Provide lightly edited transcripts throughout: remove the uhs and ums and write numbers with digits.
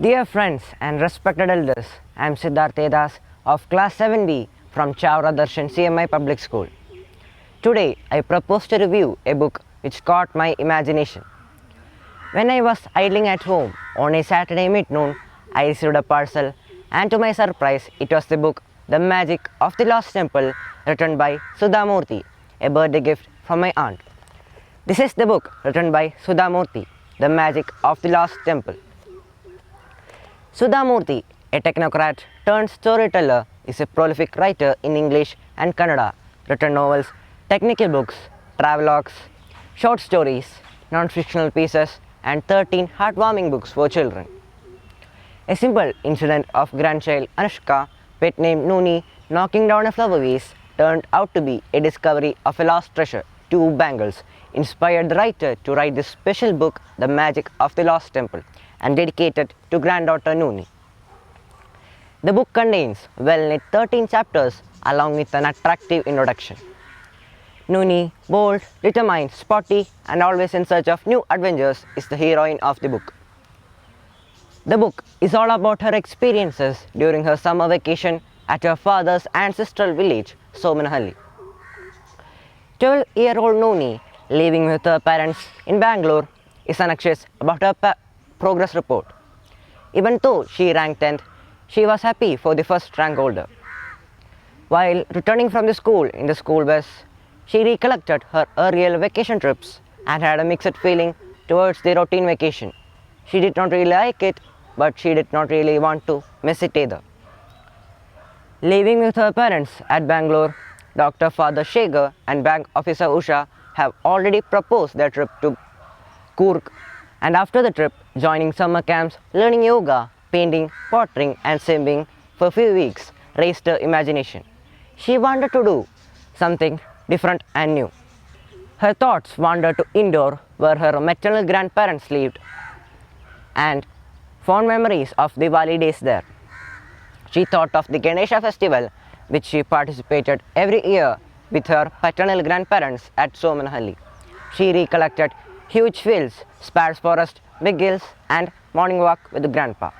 Dear friends and respected elders, I am Sidharth of class 7B from Chavara Darsan CMI Public School. Today I propose to review a book which caught my imagination. When I was idling at home on a Saturday mid-noon, I received a parcel, and to my surprise it was the book The Magic of the Lost Temple, written by Sudha Murty, a birthday gift from my aunt. This is the book written by Sudha Murty, The Magic of the Lost Temple. Sudha Murty, a technocrat turned storyteller, is a prolific writer in English and Kannada, written novels, technical books, travelogues, short stories, non-fictional pieces, and 13 heartwarming books for children. A simple incident of grandchild Anushka, pet named Nooni, knocking down a flower vase turned out to be a discovery of a lost treasure, two bangles, inspired the writer to write this special book, The Magic of the Lost Temple, and dedicated to granddaughter Nooni. The book contains well-knit 13 chapters along with an attractive introduction. Nooni, bold, determined, sporty, and always in search of new adventures, is the heroine of the book. The book is all about her experiences during her summer vacation at her father's ancestral village, Somanahalli. 12-year-old Nooni, living with her parents in Bangalore, is anxious about her progress report. Even though she ranked 10th, she was happy for the first rank holder. While returning from the school in the school bus, she recollected her earlier vacation trips and had a mixed feeling towards the routine vacation. She did not really like it, but she did not really want to miss it either. Living with her parents at Bangalore, Dr. Father Shegar and Bank Officer Usha have already proposed their trip to Coorg, and after the trip, joining summer camps, learning yoga, painting, pottering, and swimming for a few weeks raised her imagination. She wanted to do something different and new. Her thoughts wandered to Indore, where her maternal grandparents lived, and fond memories of Diwali days there. She thought of the Ganesha festival, which she participated every year with her paternal grandparents at Somanahalli. She recollected huge fields, sparse forest, big hills, and morning walk with grandpa.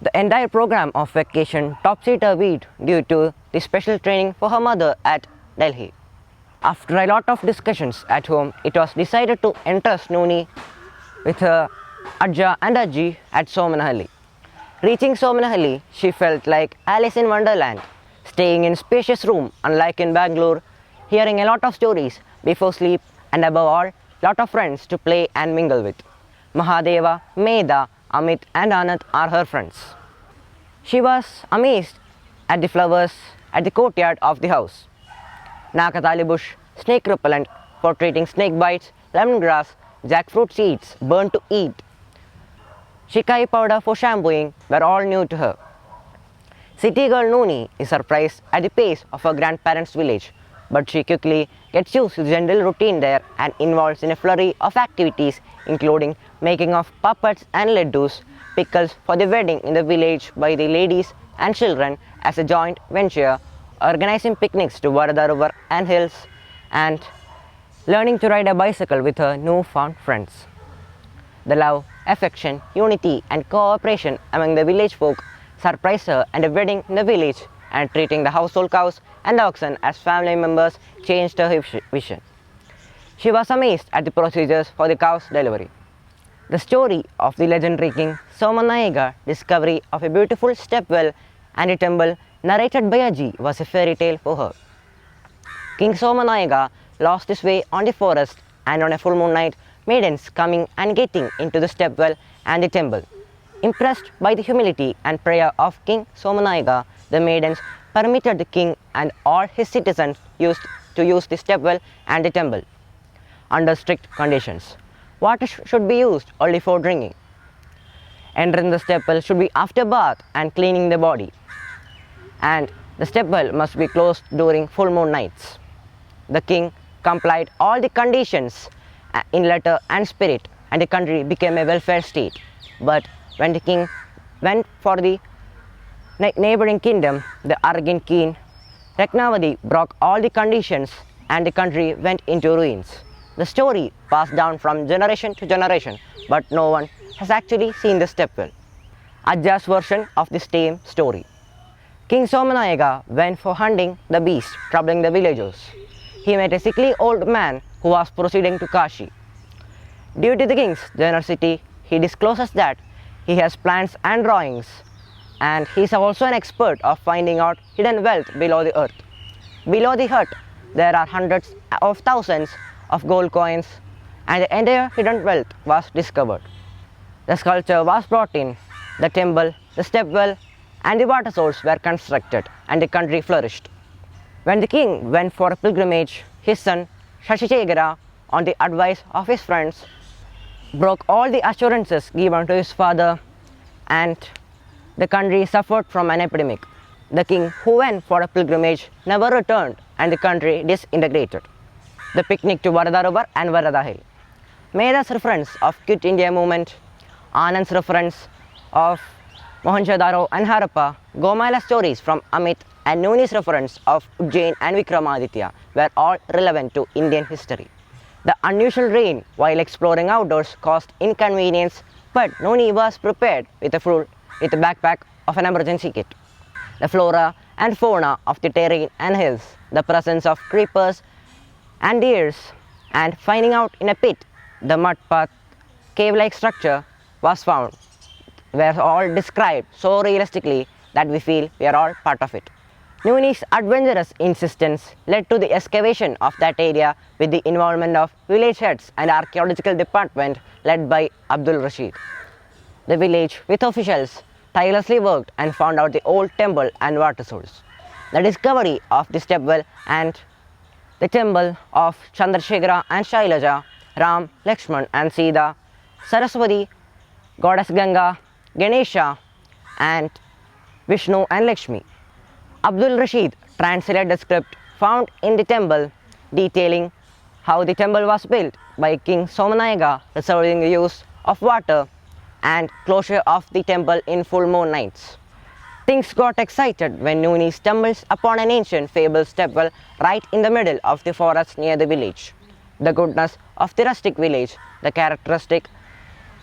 The entire program of vacation topsy-turvied due to the special training for her mother at Delhi. After a lot of discussions at home, it was decided to entrust Nooni with her Ajja and Ajji at Somanahalli. Reaching Somanahalli, she felt like Alice in Wonderland, staying in spacious room unlike in Bangalore, hearing a lot of stories before sleep, and above all, lot of friends to play and mingle with. Mahadeva, Medha, Amit and Anand are her friends. She was amazed at the flowers at the courtyard of the house. Nakatali bush, snake repellent for treating snake bites, lemongrass, jackfruit seeds burnt to eat, shikai powder for shampooing were all new to her. City girl Nooni is surprised at the pace of her grandparents' village, but she quickly gets used to the general routine there and involves in a flurry of activities including making of puppets and laddus, pickles for the wedding in the village by the ladies and children as a joint venture, organizing picnics to Varada River and hills, and learning to ride a bicycle with her newfound friends. The love, affection, unity and cooperation among the village folk surprised her, and a wedding in the village and treating the household cows and oxen as family members changed her vision. She was amazed at the procedures for the cow's delivery. The story of the legendary king Somanayaga's discovery of a beautiful stepwell and a temple narrated by Ajji was a fairy tale for her. King Somanayaka lost his way on the forest, and on a full moon night, maidens coming and getting into the stepwell and the temple. Impressed by the humility and prayer of King Somanayaka, the maidens permitted the king and all his citizens to use the stepwell and the temple under strict conditions. Water should be used only for drinking. Entering the stepwell should be after bath and cleaning the body. And the stepwell must be closed during full moon nights. The king complied all the conditions in letter and spirit, and the country became a welfare state. But when the king went for the neighboring kingdom, the arrogant king Ratnavati broke all the conditions and the country went into ruins. The story passed down from generation to generation, but no one has actually seen the stepwell. Ajja's version of the same story. King Somanayaka went for hunting the beast troubling the villagers. He met a sickly old man who was proceeding to Kashi. Due to the king's generosity, he discloses that he has plans and drawings, and he is also an expert of finding out hidden wealth below the earth. Below the hut, there are hundreds of thousands of gold coins, and the entire hidden wealth was discovered. The sculpture was brought in, the temple, the stepwell, and the water source were constructed, and the country flourished. When the king went for a pilgrimage, his son Shashishegara, on the advice of his friends, broke all the assurances given to his father, and the country suffered from an epidemic. The king who went for a pilgrimage never returned, and the country disintegrated. The picnic to Varada River and Varada Hill. Meda's reference of Quit India movement, Anand's reference of Mohenjo-daro and Harappa, Gomala's stories from Amit, and Nooni's reference of Ujjain and Vikramaditya were all relevant to Indian history. The unusual rain while exploring outdoors caused inconvenience, but Nooni was prepared with a backpack of an emergency kit. The flora and fauna of the terrain and hills, the presence of creepers and deers, and finding out in a pit the mud path cave-like structure was found were all described so realistically that we feel we are all part of it. Nooni's adventurous insistence led to the excavation of that area with the involvement of village heads and archaeological department led by Abdul Rashid. The village with officials tirelessly worked and found out the old temple and water source. The discovery of the stepwell and the temple of Chandrasekhara and Shailaja, Ram, Lakshman and Sita, Saraswati, Goddess Ganga, Ganesha and Vishnu and Lakshmi. Abdul Rashid translated the script found in the temple detailing how the temple was built by King Somanayaka, reserving the use of water and closure of the temple in full moon nights. Things got excited when Nooni stumbles upon an ancient fable stepwell right in the middle of the forest near the village. The goodness of the rustic village, the characteristic,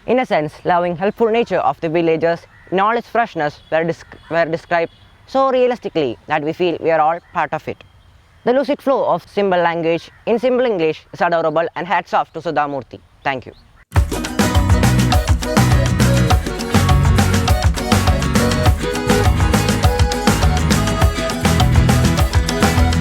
innocence, loving, helpful nature of the villagers in all its freshness were described so realistically that we feel we are all part of it. The lucid flow of symbol language in simple English is adorable, and hats off to Sudha Murty. Thank you.